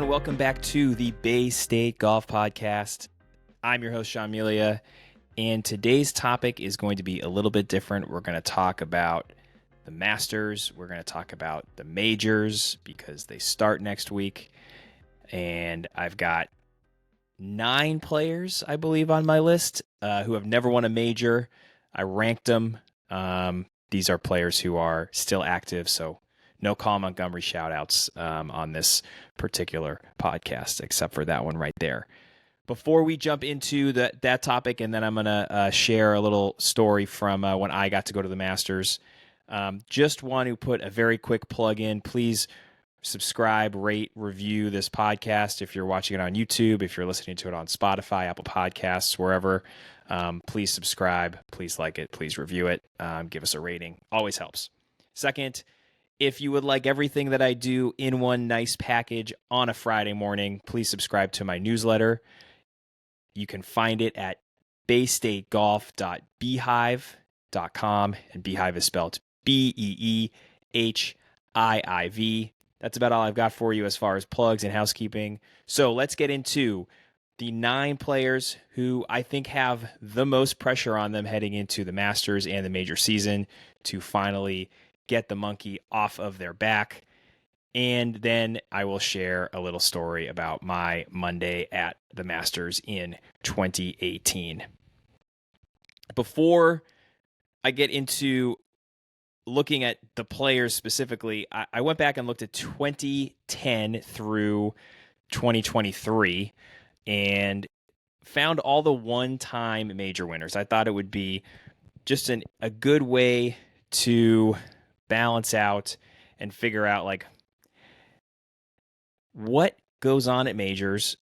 everyone. Welcome back to the Bay State Golf Podcast. I'm your host, Sean Melia, and today's topic is going to be a little bit different. We're going to talk about the Masters. We're going to talk about the majors because they start next week. And I've got 9 players, I believe, on my list who have never won a major. I ranked them. These are players who are still active, so no Colin Montgomery shout-outs on this particular podcast, except for that one right there. Before we jump into that topic, and then I'm going to share a little story from when I got to go to the Masters, just want to put a very quick plug in. Please subscribe, rate, review this podcast if you're watching it on YouTube, if you're listening to it on Spotify, Apple Podcasts, wherever. Please subscribe, please like it, please review it, give us a rating. Always helps. Second, if you would like everything that I do in one nice package on a Friday morning, please subscribe to my newsletter. You can find it at baystategolf.beehiiv.com, and Beehive is spelled Beehiiv. That's about all I've got for you as far as plugs and housekeeping. So let's get into the 9 players who I think have the most pressure on them heading into the Masters and the major season to finally get the monkey off of their back. And then I will share a little story about my Monday at the Masters in 2018. Before I get into looking at the players specifically, I went back and looked at 2010 through 2023 and found all the one-time major winners. I thought it would be just a good way to balance out and figure out like what goes on at majors.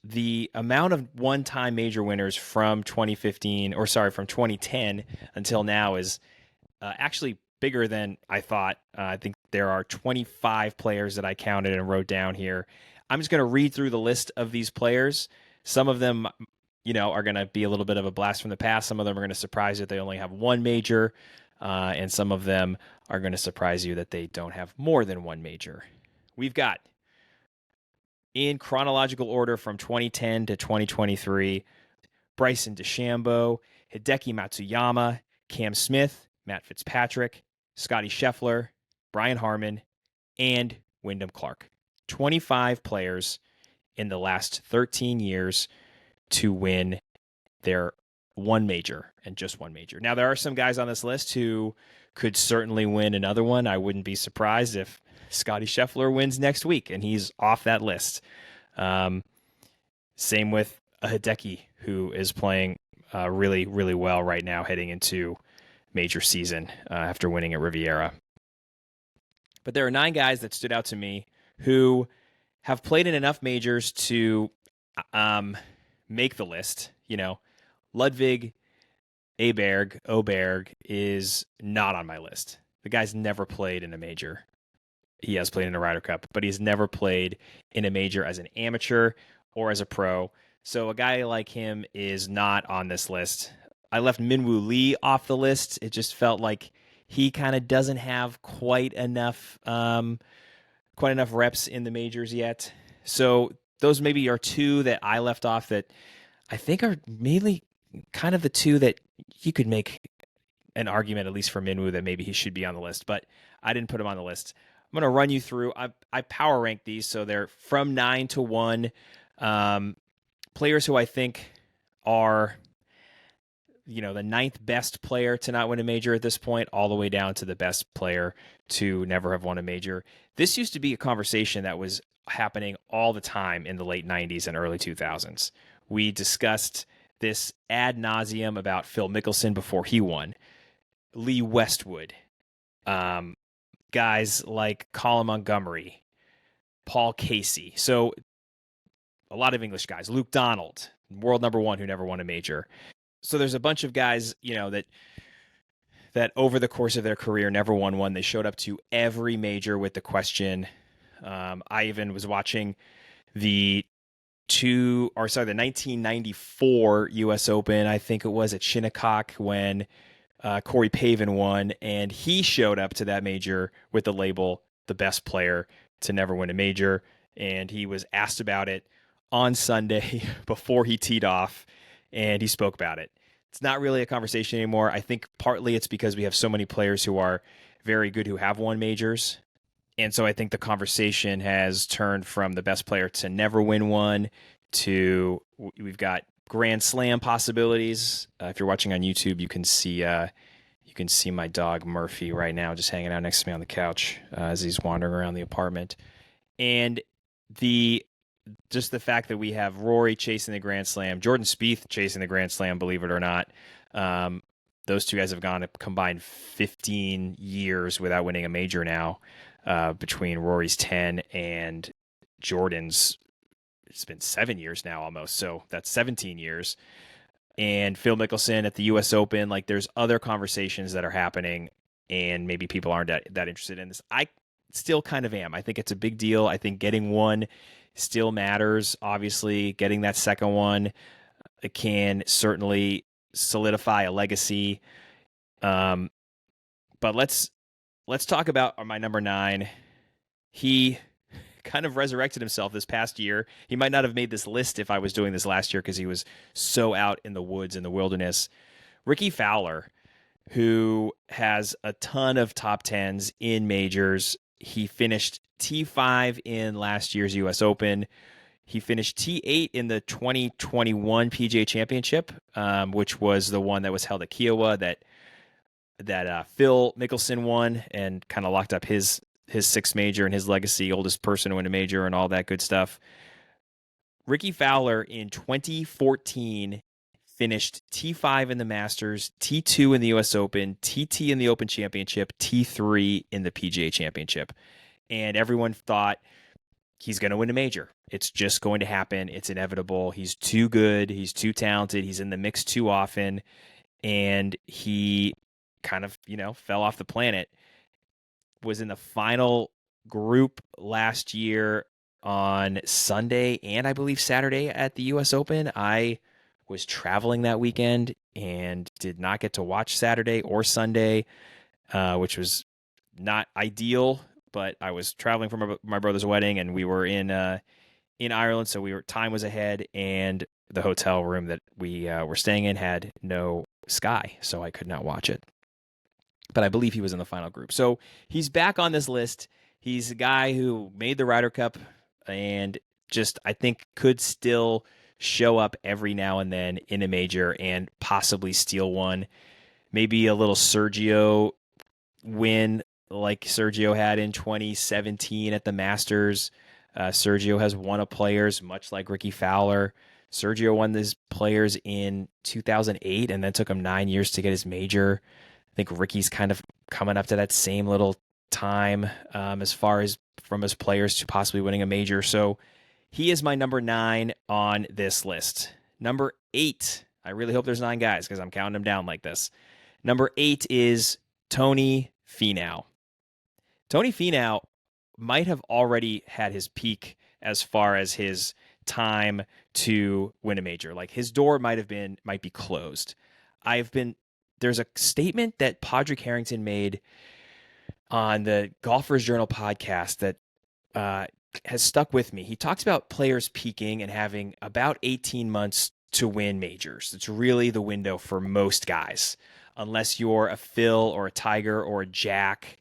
The amount of one-time major winners from 2010 until now is actually bigger than I thought. I think there are 25 players that I counted and wrote down here. I'm just going to read through the list of these players. Some of them, are going to be a little bit of a blast from the past. Some of them are going to surprise you that they only have one major. And some of them are going to surprise you that they don't have more than one major. We've got, in chronological order from 2010 to 2023, Bryson DeChambeau, Hideki Matsuyama, Cam Smith, Matt Fitzpatrick, Scottie Scheffler, Brian Harman, and Wyndham Clark. 25 players in the last 13 years to win their one major and just one major. Now, there are some guys on this list who could certainly win another one. I wouldn't be surprised if Scottie Scheffler wins next week and he's off that list. Same with Hideki, who is playing really, really well right now heading into major season after winning at Riviera. But there are 9 guys that stood out to me who have played in enough majors to make the list. Ludwig Åberg is not on my list. The guy's never played in a major. He has played in a Ryder Cup, but he's never played in a major as an amateur or as a pro. So a guy like him is not on this list. I left Minwoo Lee off the list. It just felt like he kind of doesn't have quite enough reps in the majors yet. So those maybe are 2 that I left off that I think are mainly kind of the 2 that you could make an argument, at least for Minwoo, that maybe he should be on the list, but I didn't put him on the list. I'm going to run you through. I power rank these, so they're from 9 to 1. Players who I think are, the 9th best player to not win a major at this point, all the way down to the best player to never have won a major. This used to be a conversation that was happening all the time in the late 90s and early 2000s. We discussed this ad nauseum about Phil Mickelson before he won, Lee Westwood, guys like Colin Montgomery, Paul Casey. So a lot of English guys, Luke Donald, world number 1 who never won a major. So there's a bunch of guys, that over the course of their career never won one. They showed up to every major with the question. I even was watching the 1994 U.S. Open, I think it was at Shinnecock, when Corey Pavin won, and he showed up to that major with the label, the best player to never win a major. and he was asked about it on Sunday before he teed off, and he spoke about it. It's not really a conversation anymore. I think partly it's because we have so many players who are very good who have won majors. And so I think the conversation has turned from the best player to never win one to we've got Grand Slam possibilities. If you're watching on YouTube, you can see my dog Murphy right now just hanging out next to me on the couch as he's wandering around the apartment. And just the fact that we have Rory chasing the Grand Slam, Jordan Spieth chasing the Grand Slam, believe it or not. Those two guys have gone a combined 15 years without winning a major now, between Rory's 10 and Jordan's. It's been 7 years now almost, so that's 17 years. And Phil Mickelson at the U.S. Open, like there's other conversations that are happening, and maybe people aren't that interested in this. I still kind of am. I think it's a big deal. I think getting one still matters. Obviously, getting that second one, it can certainly solidify a legacy. But let's talk about my number 9. He kind of resurrected himself this past year. He might not have made this list if I was doing this last year because he was so out in the woods, in the wilderness. Rickie Fowler, who has a ton of top 10s in majors. He finished T5 in last year's U.S. Open. He finished T8 in the 2021 PGA Championship, which was the one that was held at Kiowa that Phil Mickelson won and kind of locked up his sixth major and his legacy, oldest person to win a major and all that good stuff. Rickie Fowler in 2014 finished T5 in the Masters, T2 in the U.S. Open, TT in the Open Championship, T3 in the PGA Championship. And everyone thought he's going to win a major. It's just going to happen. It's inevitable. He's too good. He's too talented. He's in the mix too often. And he kind of, fell off the planet. Was in the final group last year on Sunday and I believe Saturday at the U.S. Open. I was traveling that weekend and did not get to watch Saturday or Sunday, which was not ideal, but I was traveling for my brother's wedding and we were in Ireland, so time was ahead, and the hotel room that we were staying in had no Sky, so I could not watch it. But I believe he was in the final group. So he's back on this list. He's a guy who made the Ryder Cup and just, I think, could still show up every now and then in a major and possibly steal one. Maybe a little Sergio win like Sergio had in 2017 at the Masters. Sergio has won a Players, much like Rickie Fowler. Sergio won this Players in 2008 and then took him 9 years to get his major. I think Rickie's kind of coming up to that same little time as far as from his Players to possibly winning a major. So he is my number 9 on this list. Number 8, I really hope there's 9 guys because I'm counting them down like this. Number 8 is Tony Finau. Tony Finau might have already had his peak as far as his time to win a major. Like his door might be closed. There's a statement that Padraig Harrington made on the Golfers Journal podcast that has stuck with me. He talks about players peaking and having about 18 months to win majors. It's really the window for most guys, unless you're a Phil or a Tiger or a Jack.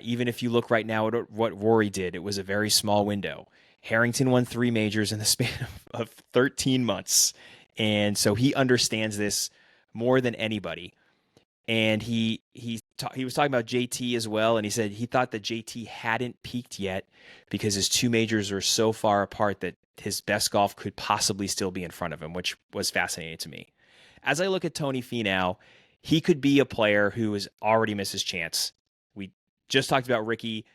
Even if you look right now at what Rory did, it was a very small window. Harrington won 3 majors in the span of 13 months. And so he understands this more than anybody. And he was talking about JT as well, and he said he thought that JT hadn't peaked yet because his 2 majors are so far apart that his best golf could possibly still be in front of him, which was fascinating to me. As I look at Tony Finau, he could be a player who has already missed his chance. We just talked about Rickie,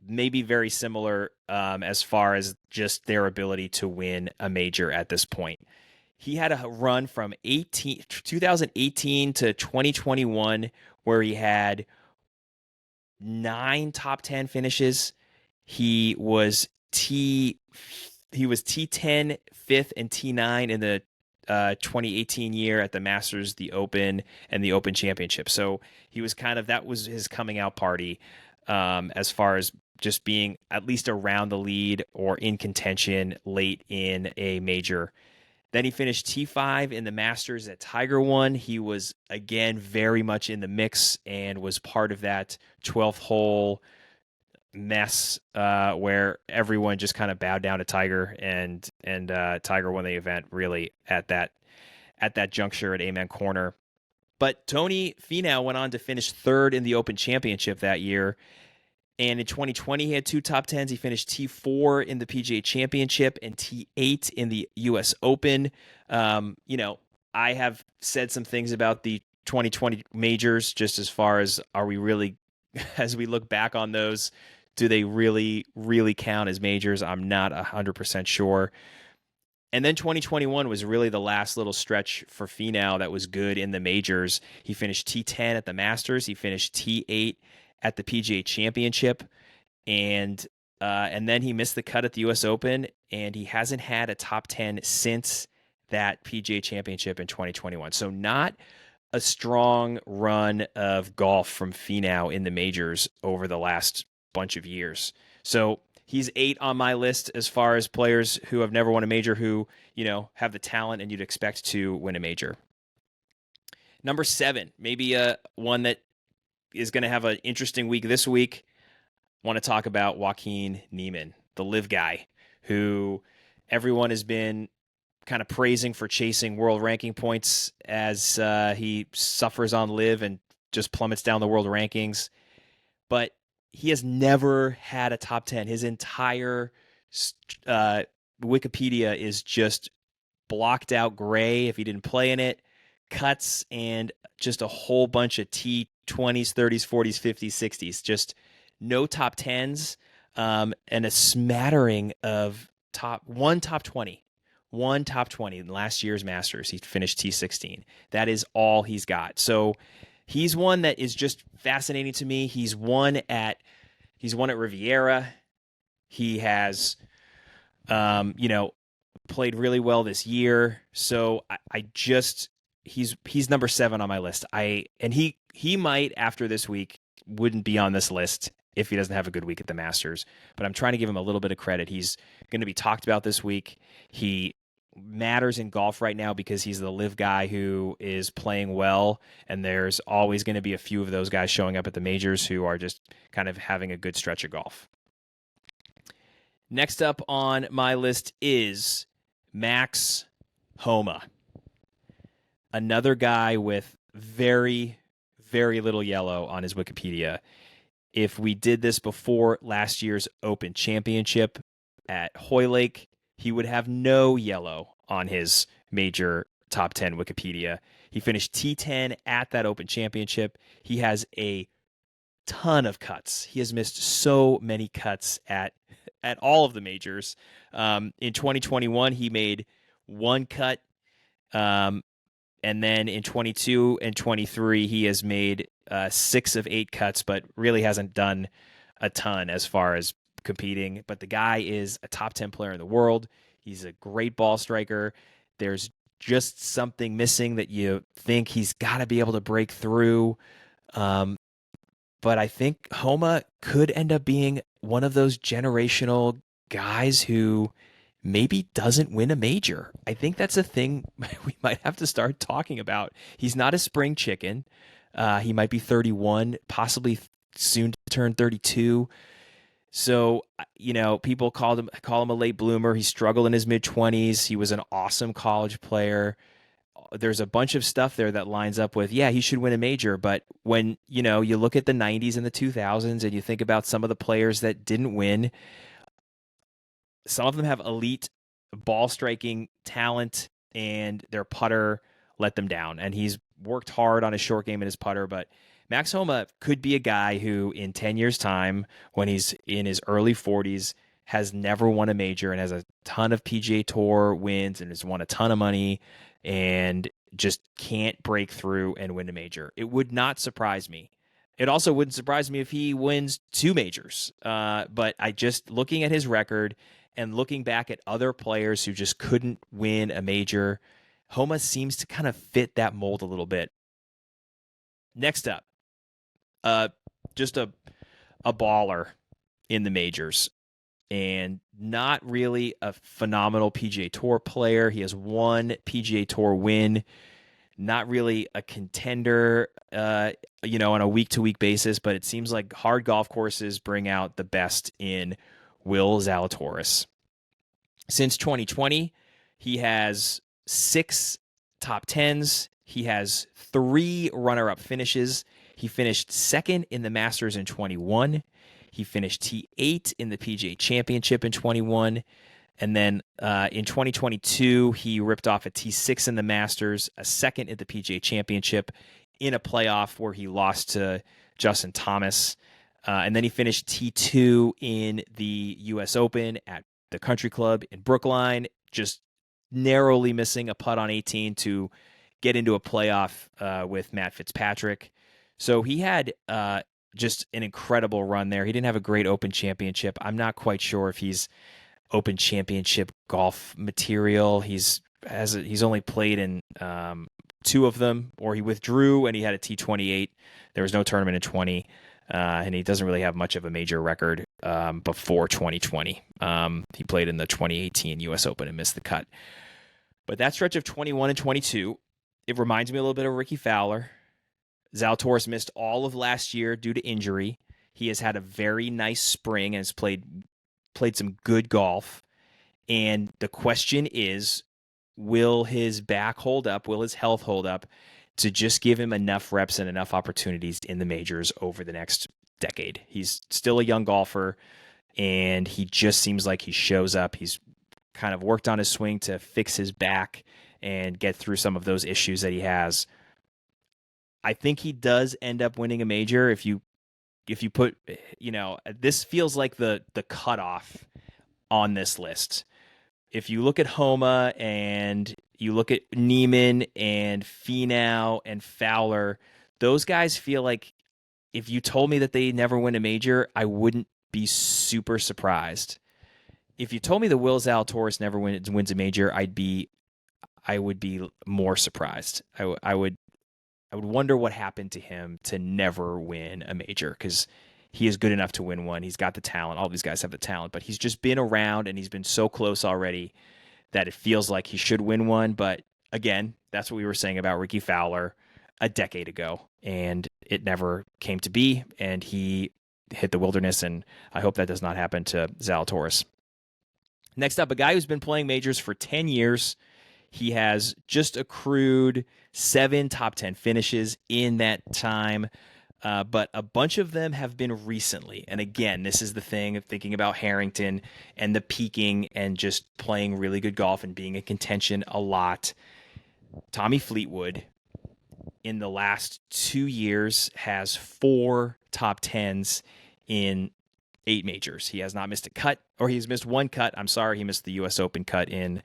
maybe very similar as far as just their ability to win a major at this point. He had a run from 2018 to 2021 where he had 9 top 10 finishes. He was T10, 5th, and T9 in the 2018 year at the Masters, the Open, and the Open Championship. So he was that was his coming out party as far as just being at least around the lead or in contention late in a major. Then he finished T5 in the Masters that Tiger won. He was, again, very much in the mix and was part of that 12th hole mess where everyone just kind of bowed down to Tiger, and Tiger won the event really at that juncture at Amen Corner. But Tony Finau went on to finish third in the Open Championship that year. And in 2020, he had two top 10s. He finished T4 in the PGA Championship and T8 in the U.S. Open. I have said some things about the 2020 majors, just as far as are we really, as we look back on those, do they really, really count as majors? I'm not 100% sure. And then 2021 was really the last little stretch for Finau that was good in the majors. He finished T10 at the Masters. He finished T8 at the PGA Championship, and then he missed the cut at the U.S. Open, and he hasn't had a top 10 since that PGA Championship in 2021. So not a strong run of golf from Finau in the majors over the last bunch of years. So he's 8 on my list as far as players who have never won a major who, have the talent and you'd expect to win a major. Number 7, maybe one that is going to have an interesting week this week. I want to talk about Joaquin Niemann, the LIV guy, who everyone has been kind of praising for chasing world ranking points as he suffers on LIV and just plummets down the world rankings. But he has never had a top 10. His entire Wikipedia is just blocked out gray if he didn't play in it, cuts, and just a whole bunch of T20s, 30s, 40s, 50s, 60s. Just no top 10s and a smattering of top 20. One top 20 in last year's Masters. He finished T16. That is all he's got. So he's one that is just fascinating to me. He's won at Riviera. He has, played really well this year. So he's number 7 on my list. He might, after this week, wouldn't be on this list if he doesn't have a good week at the Masters. But I'm trying to give him a little bit of credit. He's going to be talked about this week. He matters in golf right now because he's the LIV guy who is playing well, and there's always going to be a few of those guys showing up at the majors who are just kind of having a good stretch of golf. Next up on my list is Max Homa, another guy with very, very little yellow on his Wikipedia. If we did this before last year's Open Championship at Hoylake, he would have no yellow on his major top 10 Wikipedia. He finished T10 at that Open Championship. He has a ton of cuts. He has missed so many cuts at all of the majors. In 2021, he made 1 cut. And then in 22 and 23, he has made 6 of 8 cuts, but really hasn't done a ton as far as competing. But the guy is a top 10 player in the world. He's a great ball striker. There's just something missing that you think he's got to be able to break through. But I think Homa could end up being one of those generational guys who maybe doesn't win a major. I think that's a thing we might have to start talking about. He's not a spring chicken. He might be 31, possibly soon to turn 32. So, people call him a late bloomer. He struggled in his mid-20s. He was an awesome college player. There's a bunch of stuff there that lines up with, he should win a major. But when, you look at the 90s and the 2000s and you think about some of the players that didn't win, some of them have elite ball striking talent and their putter let them down. And he's worked hard on his short game and his putter, but Max Homa could be a guy who in 10 years' time, when he's in his early 40s, has never won a major and has a ton of PGA Tour wins and has won a ton of money and just can't break through and win a major. It would not surprise me. It also wouldn't surprise me if he wins 2 majors. But looking at his record and looking back at other players who just couldn't win a major, Homa seems to kind of fit that mold a little bit. Next up, just a baller in the majors and not really a phenomenal PGA Tour player. He has one PGA Tour win, not really a contender, on a week-to-week basis, but it seems like hard golf courses bring out the best in Will Zalatoris. Since 2020, he has 6 top 10s. He has 3 runner-up finishes. He finished second in the Masters in 21. He finished T8 in the PGA Championship in 21. And then in 2022, he ripped off a T6 in the Masters, a second at the PGA Championship in a playoff where he lost to Justin Thomas. And then he finished T2 in the U.S. Open at the Country Club in Brookline, just narrowly missing a putt on 18 to get into a playoff with Matt Fitzpatrick. So he had just an incredible run there. He didn't have a great Open Championship. I'm not quite sure if he's Open Championship golf material. He's only played in 2 of them, or he withdrew and he had a T28. There was no tournament in 20, and he doesn't really have much of a major record before 2020. He played in the 2018 U.S. Open and missed the cut. But that stretch of 21 and 22, it reminds me a little bit of Ricky Fowler. Zalatoris missed all of last year due to injury. He has had a very nice spring and has played some good golf. And the question is, will his back hold up? Will his health hold up to just give him enough reps and enough opportunities in the majors over the next decade? He's still a young golfer, and he just seems like he shows up. He's kind of worked on his swing to fix his back and get through some of those issues that he has. I think he does end up winning a major if you put, this feels like the cutoff on this list. If you look at Homa and you look at Neiman and Finau and Fowler, those guys feel like if you told me that they never win a major, I wouldn't be super surprised. If you told me that Will Zalatoris never wins a major, I would be more surprised. I would wonder what happened to him to never win a major, because he is good enough to win one. He's got the talent. All these guys have the talent, but he's just been around and he's been so close already that it feels like he should win one. But again, that's what we were saying about Ricky Fowler a decade ago, and it never came to be, and he hit the wilderness, and I hope that does not happen to Zalatoris. Next up, a guy who's been playing majors for 10 years. He has just accrued 7 top 10 finishes in that time, but a bunch of them have been recently. And again, this is the thing of thinking about Harrington and the peaking and just playing really good golf and being in contention a lot. Tommy Fleetwood, in the last 2 years, has 4 top 10s in 8 majors. He has not missed a cut, or he's missed one cut. I'm sorry, he missed the U.S. Open cut in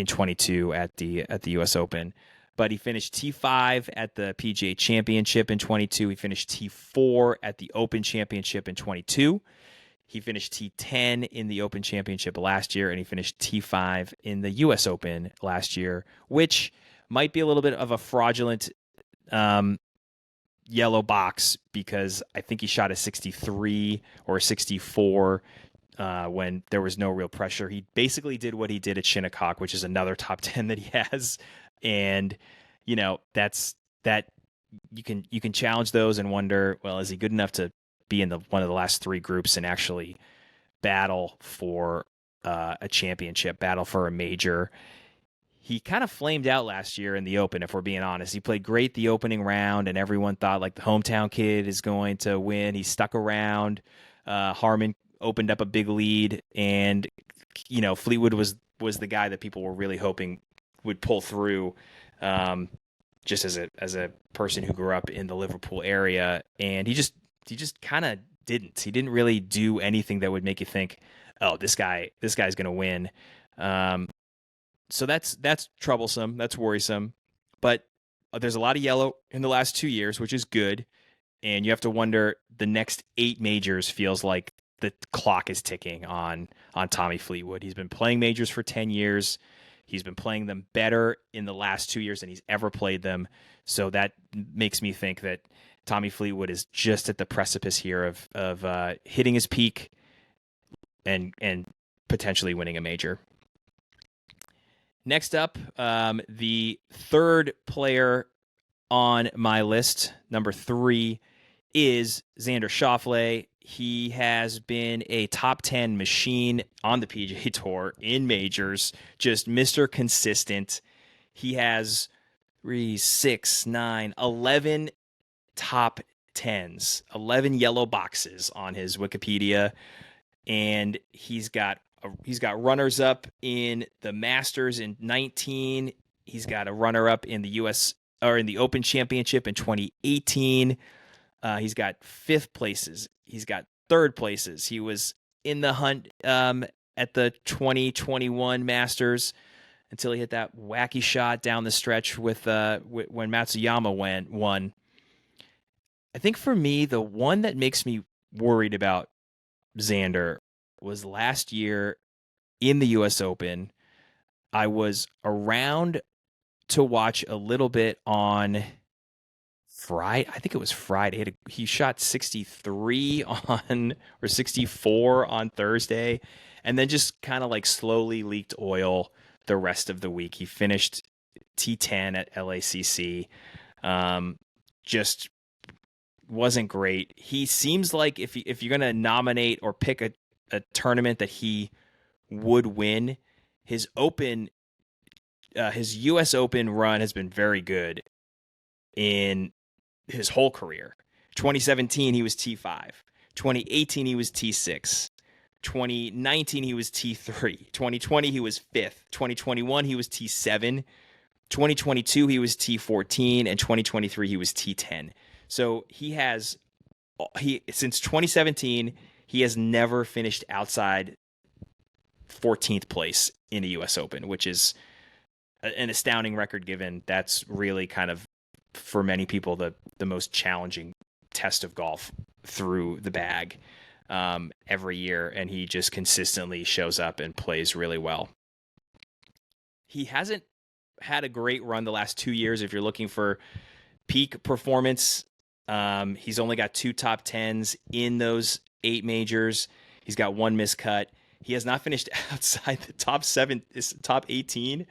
22 at the U.S. Open. But he finished T5 at the PGA Championship in 22. He finished T4 at the Open Championship in 22. He finished T10 in the Open Championship last year, and he finished T5 in the U.S. Open last year, which might be a little bit of a fraudulent yellow box, because I think he shot a 63 or a 64 when there was no real pressure. He basically did what he did at Shinnecock, which is another top 10 that he has. And, that's that you can challenge those and wonder, well, is he good enough to be in one of the last 3 groups and actually battle for a championship, battle for a major? He kind of flamed out last year in the Open, if we're being honest. He played great the opening round, and everyone thought like the hometown kid is going to win. He stuck around. Harman opened up a big lead, and Fleetwood was the guy that people were really hoping would pull through, just as a person who grew up in the Liverpool area, and he just kind of didn't. He didn't really do anything that would make you think, oh, this guy's going to win. So that's troublesome. That's worrisome. But there's a lot of yellow in the last 2 years, which is good. And you have to wonder, the next 8 majors feels like the clock is ticking on Tommy Fleetwood. He's been playing majors for 10 years. He's been playing them better in the last 2 years than he's ever played them. So that makes me think that Tommy Fleetwood is just at the precipice here of hitting his peak and potentially winning a major. Next up, the third player on my list, number 3, is Xander Schauffele. He has been a top 10 machine on the PGA Tour in majors, just Mr. Consistent. He has 3, 6, 9, 11 top 10s, 11 yellow boxes on his Wikipedia, and he's got runners up in the Masters in 19. He's got a runner up in the US or in the Open Championship in 2018. He's got 5th places. He's got 3rd places. He was in the hunt at the 2021 Masters until he hit that wacky shot down the stretch with when Matsuyama won. I think for me, the one that makes me worried about Xander was last year in the U.S. Open. I was around to watch a little bit on Friday. I think it was Friday. He shot 63 on or 64 on Thursday, and then just kind of like slowly leaked oil the rest of the week. He finished T10 at LACC. Just wasn't great. He seems like if you're going to nominate or pick a tournament that he would win, his U.S. Open run has been very good in his whole career. 2017, he was T5. 2018, he was T6. 2019, he was T3. 2020, he was 5th. 2021, he was T7. 2022, he was T14. And 2023, he was T10. So since 2017, he has never finished outside 14th place in a U.S. Open, which is an astounding record given that's really kind of, for many people, the most challenging test of golf through the bag every year. And he just consistently shows up and plays really well. He hasn't had a great run the last 2 years. If you're looking for peak performance, he's only got 2 top 10s in those 8 majors. He's got 1 miscut. He has not finished outside the top 18.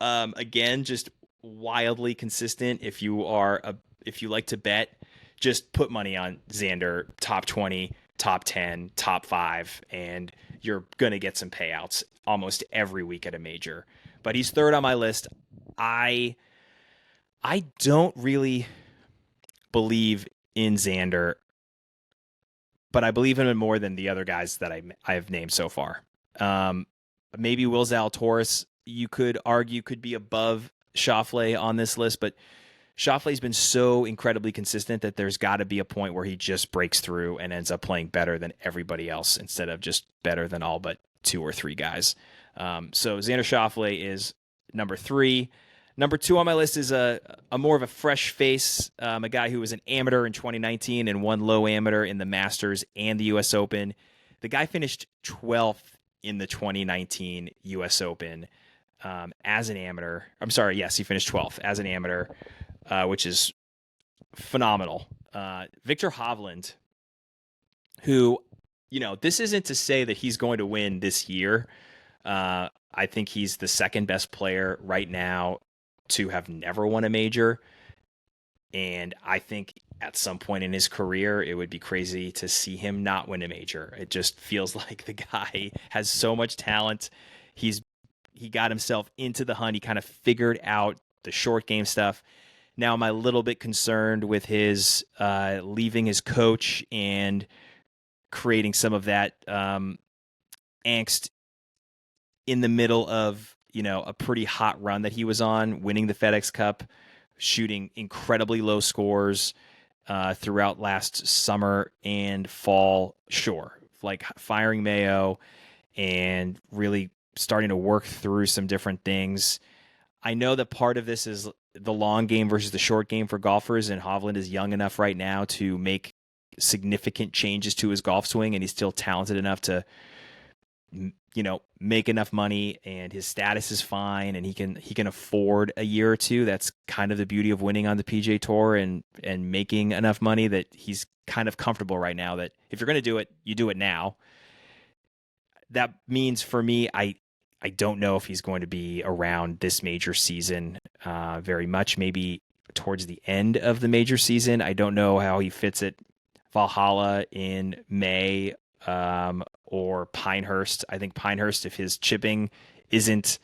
Again, just wildly consistent. If you like to bet, just put money on Xander, top 20, top 10, top 5, and you're going to get some payouts almost every week at a major. But he's 3rd on my list. I don't really believe in Xander, but I believe in him more than the other guys that I have named so far. Maybe Will Zalatoris, you could argue, could be above Schauffele on this list, but Schauffele's been so incredibly consistent that there's got to be a point where he just breaks through and ends up playing better than everybody else instead of just better than all but 2 or 3 guys. So Xander Schauffele is number 3. Number 2 on my list is a more of a fresh face, a guy who was an amateur in 2019 and won low amateur in the Masters and the U.S. Open. The guy finished 12th in the 2019 U.S. Open as an amateur. I'm sorry, yes, he finished 12th as an amateur, which is phenomenal. Viktor Hovland, who, this isn't to say that he's going to win this year. I think he's the second best player right now to have never won a major. And I think at some point in his career, it would be crazy to see him not win a major. It just feels like the guy has so much talent. He got himself into the hunt. He kind of figured out the short game stuff. Now I'm a little bit concerned with his leaving his coach and creating some of that angst in the middle of, a pretty hot run that he was on, winning the FedEx Cup, shooting incredibly low scores throughout last summer and fall. Sure, like firing Mayo and really starting to work through some different things. I know that part of this is the long game versus the short game for golfers, and Hovland is young enough right now to make significant changes to his golf swing, and he's still talented enough to make enough money, and his status is fine, and he can afford a year or two. That's kind of the beauty of winning on the PGA Tour and making enough money that he's kind of comfortable right now that if you're going to do it, you do it now. that means for me, I don't know if he's going to be around this major season very much. Maybe towards the end of the major season. I don't know how he fits at Valhalla in May or Pinehurst. I think Pinehurst, if his chipping isn't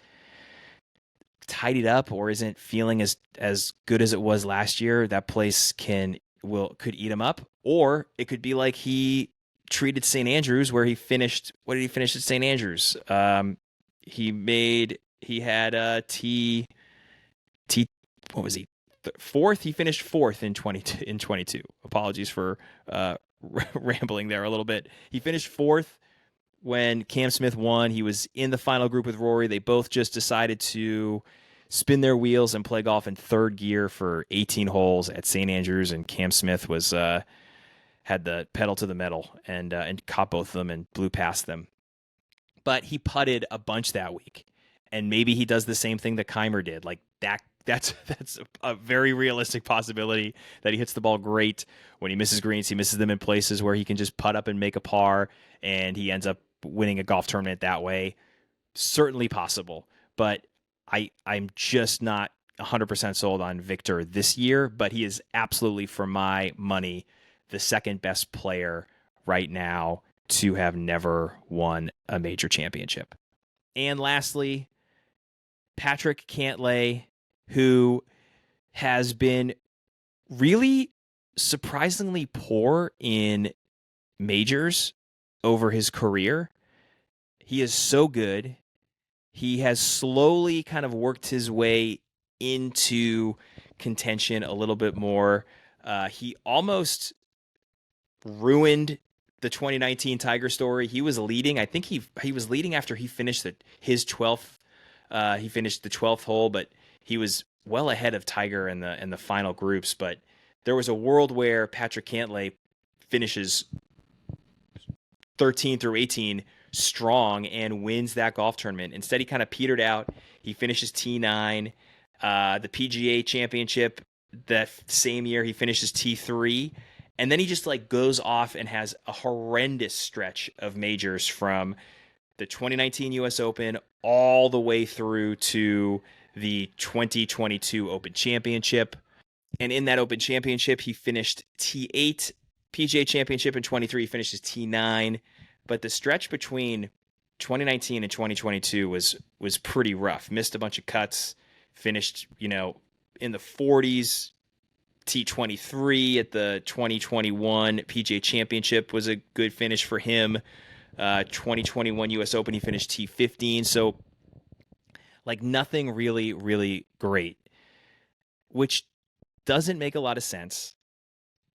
tidied up or isn't feeling as good as it was last year, that place could eat him up. Or it could be like he treated St. Andrews, where he finished. What did he finish at St. Andrews? He had a T. What was he? Fourth. He finished fourth in 22. Apologies for rambling there a little bit. He finished fourth when Cam Smith won. He was in the final group with Rory. They both just decided to spin their wheels and play golf in third gear for 18 holes at St. Andrews, and Cam Smith was had the pedal to the metal and caught both of them and blew past them. But he putted a bunch that week, and maybe he does the same thing that Keimer did. Like that's a very realistic possibility that he hits the ball great. When he misses greens, he misses them in places where he can just putt up and make a par, and he ends up winning a golf tournament that way. Certainly possible, but I'm just not 100% sold on Viktor this year, but he is absolutely, for my money, the second best player right now to have never won a major championship. And lastly, Patrick Cantlay, who has been really surprisingly poor in majors over his career. He is so good. He has slowly kind of worked his way into contention a little bit more. He almost ruined the 2019 Tiger story. He was leading. I think he was leading after he finished his 12th. He finished the 12th hole, but he was well ahead of Tiger in the final groups. But there was a world where Patrick Cantlay finishes 13 through 18 strong and wins that golf tournament. Instead, he kind of petered out. He finishes T9. The PGA Championship that same year, he finishes T3. And then he just like goes off and has a horrendous stretch of majors from the 2019 US Open all the way through to the 2022 Open Championship. And in that Open Championship, he finished T8. PGA Championship in 23, he finishes T9. But the stretch between 2019 and 2022 was pretty rough. Missed a bunch of cuts, finished, in the 40s. T23 at the 2021 PGA Championship was a good finish for him. 2021 US Open, he finished T15. So, like, nothing really, really great, which doesn't make a lot of sense.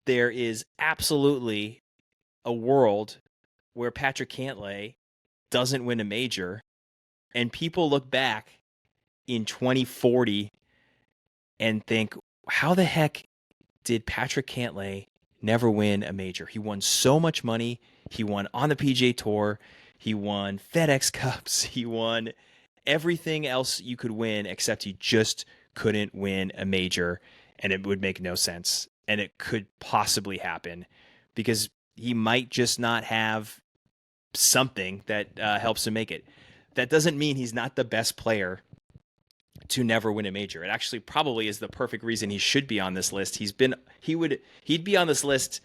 There is absolutely a world where Patrick Cantlay doesn't win a major, and people look back in 2040 and think, how the heck did Patrick Cantlay never win a major? He won so much money. He won on the PGA Tour. He won FedEx Cups. He won everything else you could win, except he just couldn't win a major, and it would make no sense. And it could possibly happen because he might just not have something that helps him make it. That doesn't mean he's not the best player to never win a major. It actually probably is the perfect reason he should be on this list. He'd be on this list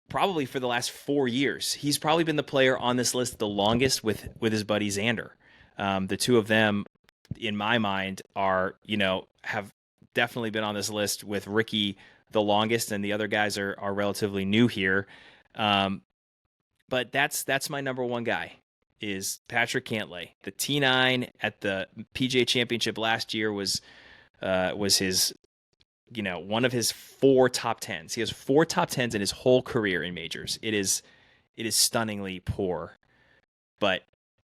probably for the last 4 years. He's probably been the player on this list the longest with his buddy Xander. The two of them, in my mind, have definitely been on this list with Ricky the longest, and the other guys are relatively new here. But that's my number one guy, is Patrick Cantlay. The T9 at the PGA Championship last year was his, one of his 4 top 10s. He has 4 top 10s in his whole career in majors. It is stunningly poor, but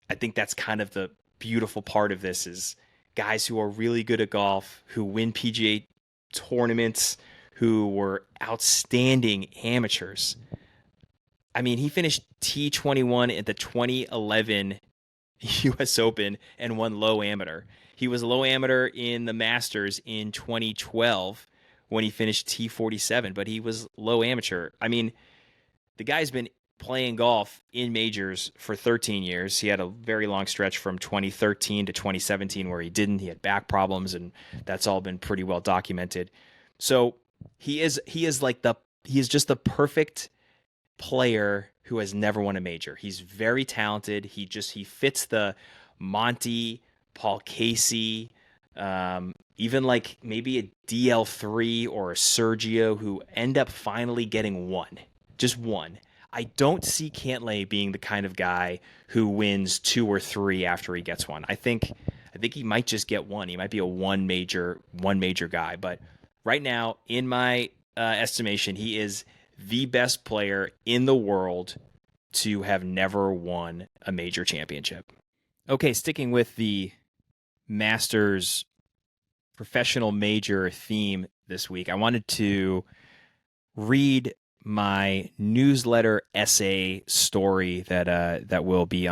I think that's kind of the beautiful part of this, is guys who are really good at golf, who win PGA tournaments, who were outstanding amateurs. I mean, he finished T21 at the 2011 US Open and won low amateur. He was low amateur in the Masters in 2012 when he finished T47, but he was low amateur. I mean, the guy's been playing golf in majors for 13 years. He had a very long stretch from 2013 to 2017 where he didn't. He had back problems, and that's all been pretty well documented. So he is just the perfect player who has never won a major. He's very talented. He fits the Monty, Paul Casey, even like maybe a DL3 or a Sergio who end up finally getting one, just one. I don't see Cantlay being the kind of guy who wins 2 or 3 after he gets one. I think he might just get one. He might be a one major guy. But right now, in my estimation, he is the best player in the world to have never won a major championship. Okay, sticking with the Masters professional major theme this week, I wanted to read my newsletter essay story that will be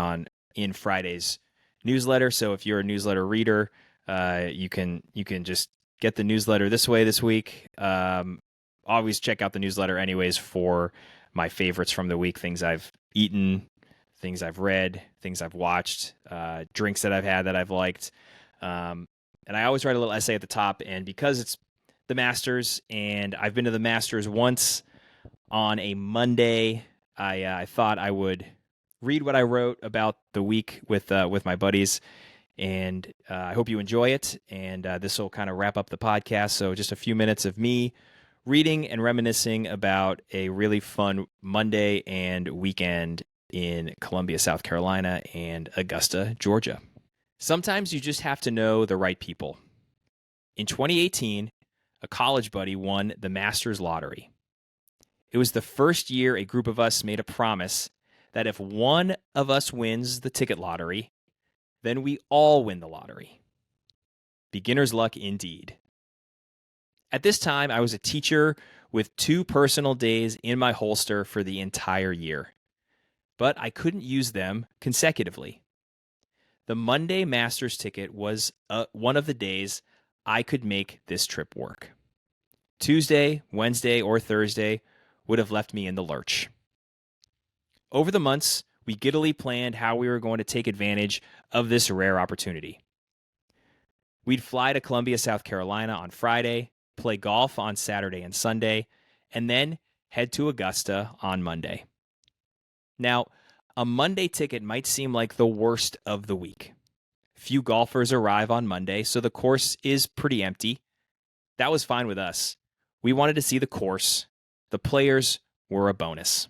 in Friday's newsletter. So if you're a newsletter reader, you can just get the newsletter this week. Always check out the newsletter anyways for my favorites from the week, things I've eaten, things I've read, things I've watched, drinks that I've had that I've liked. And I always write a little essay at the top. And because it's the Masters and I've been to the Masters once on a Monday, I thought I would read what I wrote about the week with my buddies. And I hope you enjoy it. And this will kind of wrap up the podcast. So just a few minutes of me reading and reminiscing about a really fun Monday and weekend in Columbia, South Carolina, and Augusta, Georgia. Sometimes you just have to know the right people. In 2018, a college buddy won the Masters lottery. It was the first year a group of us made a promise that if one of us wins the ticket lottery, then we all win the lottery. Beginner's luck indeed. At this time, I was a teacher with 2 personal days in my holster for the entire year, but I couldn't use them consecutively. The Monday Masters ticket was one of the days I could make this trip work. Tuesday, Wednesday, or Thursday would have left me in the lurch. Over the months, we giddily planned how we were going to take advantage of this rare opportunity. We'd fly to Columbia, South Carolina on Friday, play golf on Saturday and Sunday, and then head to Augusta on Monday. Now, a Monday ticket might seem like the worst of the week. Few golfers arrive on Monday, so the course is pretty empty. That was fine with us. We wanted to see the course. The players were a bonus.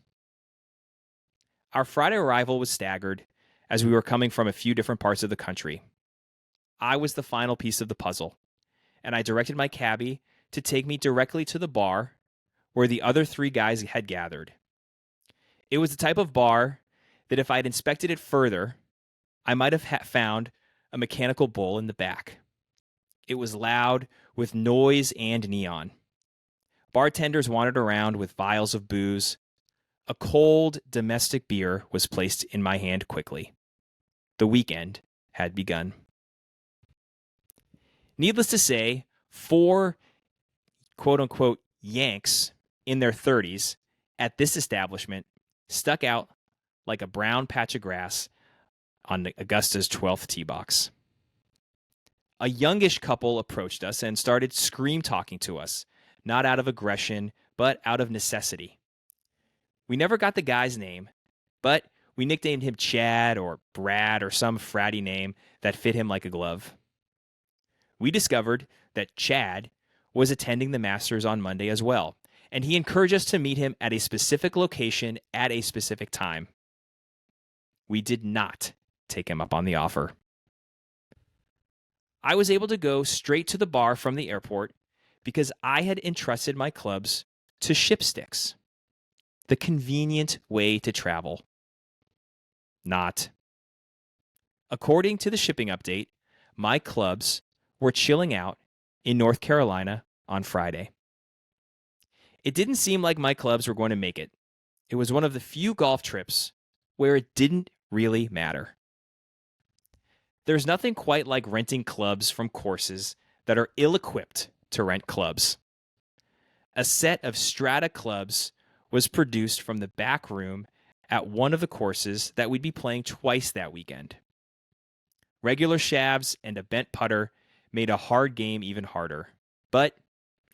Our Friday arrival was staggered as we were coming from a few different parts of the country. I was the final piece of the puzzle, and I directed my cabbie to take me directly to the bar where the other 3 guys had gathered. It was the type of bar that if I had inspected it further, I might have found a mechanical bull in the back. It was loud with noise and neon. Bartenders wandered around with vials of booze. A cold domestic beer was placed in my hand quickly. The weekend had begun. Needless to say, 4 quote-unquote Yanks in their 30s at this establishment stuck out like a brown patch of grass on Augusta's 12th tee box. A youngish couple approached us and started scream-talking to us, not out of aggression, but out of necessity. We never got the guy's name, but we nicknamed him Chad or Brad or some fratty name that fit him like a glove. We discovered that Chad was attending the Masters on Monday as well, and he encouraged us to meet him at a specific location at a specific time. We did not take him up on the offer. I was able to go straight to the bar from the airport because I had entrusted my clubs to Shipsticks, the convenient way to travel. Not. According to the shipping update, my clubs were chilling out in North Carolina on Friday. It didn't seem like my clubs were going to make it. It was one of the few golf trips where it didn't really matter. There's nothing quite like renting clubs from courses that are ill-equipped to rent clubs. A set of Strata clubs was produced from the back room at one of the courses that we'd be playing twice that weekend. Regular shavs and a bent putter made a hard game even harder, but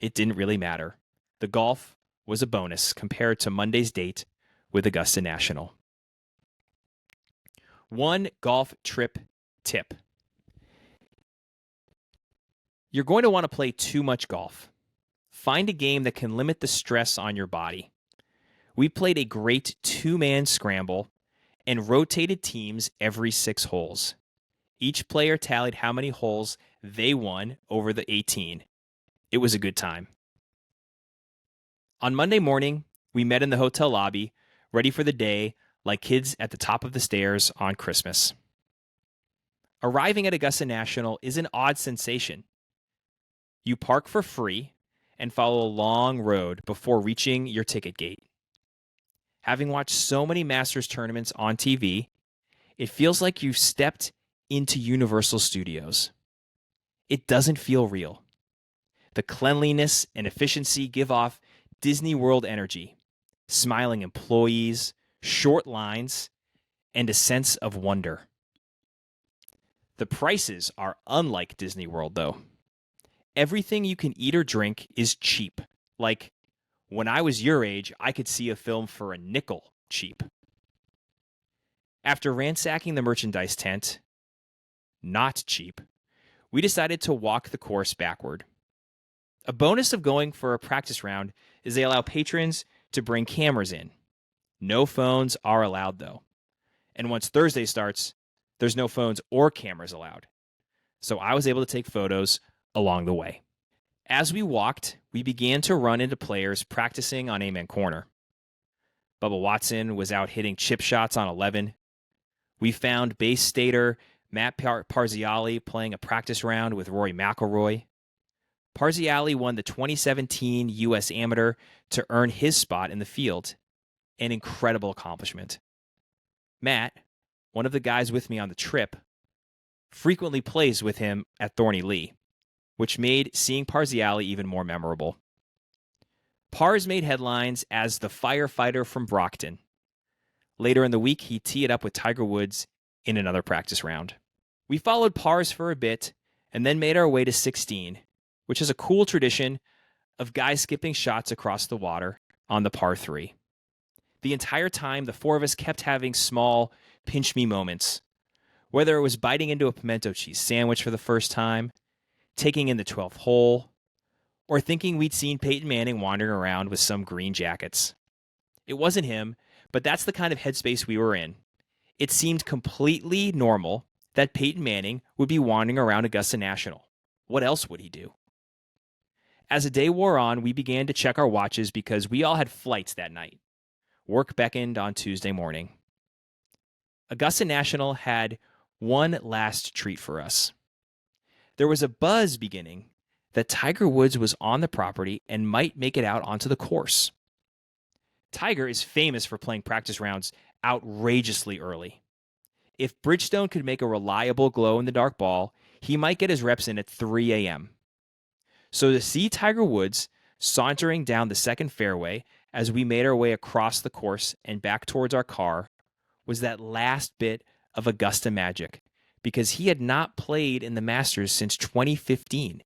it didn't really matter. The golf was a bonus compared to Monday's date with Augusta National. One golf trip tip. You're going to want to play too much golf. Find a game that can limit the stress on your body. We played a great two-man scramble and rotated teams every 6 holes. Each player tallied how many holes they won over the 18. It was a good time. On Monday morning, we met in the hotel lobby, ready for the day, like kids at the top of the stairs on Christmas. Arriving at Augusta National is an odd sensation. You park for free and follow a long road before reaching your ticket gate. Having watched so many Masters tournaments on TV, it feels like you've stepped into Universal Studios. It doesn't feel real. The cleanliness and efficiency give off Disney World energy, smiling employees, short lines, and a sense of wonder. The prices are unlike Disney World, though. Everything you can eat or drink is cheap. Like, when I was your age, I could see a film for a nickel cheap. After ransacking the merchandise tent, not cheap, we decided to walk the course backward. A bonus of going for a practice round is they allow patrons to bring cameras in. No phones are allowed, though. And once Thursday starts, there's no phones or cameras allowed. So I was able to take photos along the way. As we walked, we began to run into players practicing on Amen Corner. Bubba Watson was out hitting chip shots on 11. We found base stater Matt Parziale playing a practice round with Rory McIlroy. Parziale won the 2017 U.S. Amateur to earn his spot in the field. An incredible accomplishment. Matt, one of the guys with me on the trip, frequently plays with him at Thorny Lee, which made seeing Parziale even more memorable. Pars made headlines as the firefighter from Brockton. Later in the week, he teed it up with Tiger Woods in another practice round. We followed Pars for a bit and then made our way to 16, which is a cool tradition of guys skipping shots across the water on the par 3. The entire time, the 4 of us kept having small pinch-me moments, whether it was biting into a pimento cheese sandwich for the first time, taking in the 12th hole, or thinking we'd seen Peyton Manning wandering around with some green jackets. It wasn't him, but that's the kind of headspace we were in. It seemed completely normal that Peyton Manning would be wandering around Augusta National. What else would he do? As the day wore on, we began to check our watches because we all had flights that night. Work beckoned on Tuesday morning. Augusta National had one last treat for us. There was a buzz beginning that Tiger Woods was on the property and might make it out onto the course. Tiger is famous for playing practice rounds outrageously early. If Bridgestone could make a reliable glow-in-the-dark ball, he might get his reps in at 3 a.m. So to see Tiger Woods sauntering down the second fairway as we made our way across the course and back towards our car was that last bit of Augusta magic, because he had not played in the Masters since 2015,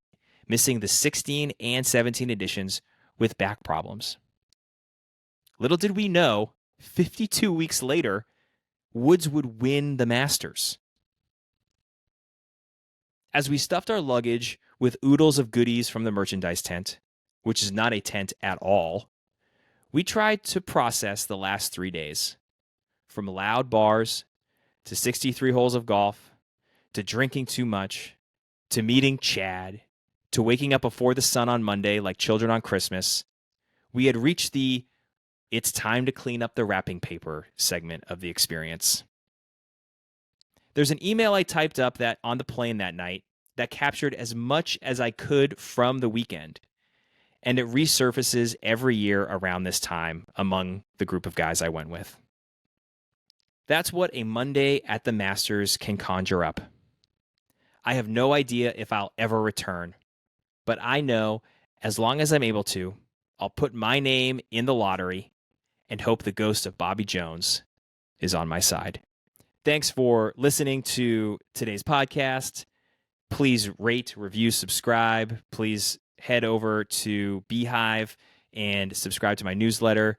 missing the 16 and 17 editions with back problems. Little did we know, 52 weeks later, Woods would win the Masters. As we stuffed our luggage with oodles of goodies from the merchandise tent, which is not a tent at all, we tried to process the last 3 days. From loud bars, to 63 holes of golf, to drinking too much, to meeting Chad, to waking up before the sun on Monday like children on Christmas, we had reached the "it's time to clean up the wrapping paper" segment of the experience. There's an email I typed up that on the plane that night that captured as much as I could from the weekend, and it resurfaces every year around this time among the group of guys I went with. That's what a Monday at the Masters can conjure up. I have no idea if I'll ever return, but I know as long as I'm able to, I'll put my name in the lottery and hope the ghost of Bobby Jones is on my side. Thanks for listening to today's podcast. Please rate, review, subscribe. Please head over to Beehive and subscribe to my newsletter.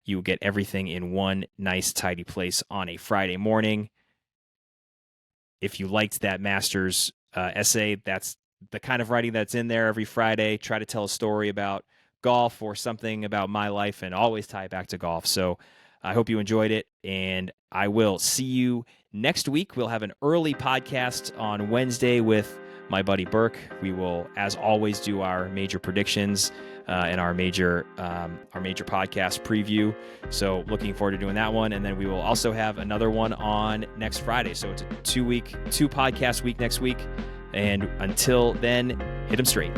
You will get everything in one nice, tidy place on a Friday morning. If you liked that master's essay, that's the kind of writing that's in there every Friday. Try to tell a story about golf or something about my life and always tie it back to golf. So I hope you enjoyed it, and I will see you next week. We'll have an early podcast on Wednesday with my buddy Burke. We will, as always, do our major predictions and our major podcast preview. So looking forward to doing that one. And then we will also have another one on next Friday. So it's a two podcast week next week. And until then, hit 'em straight.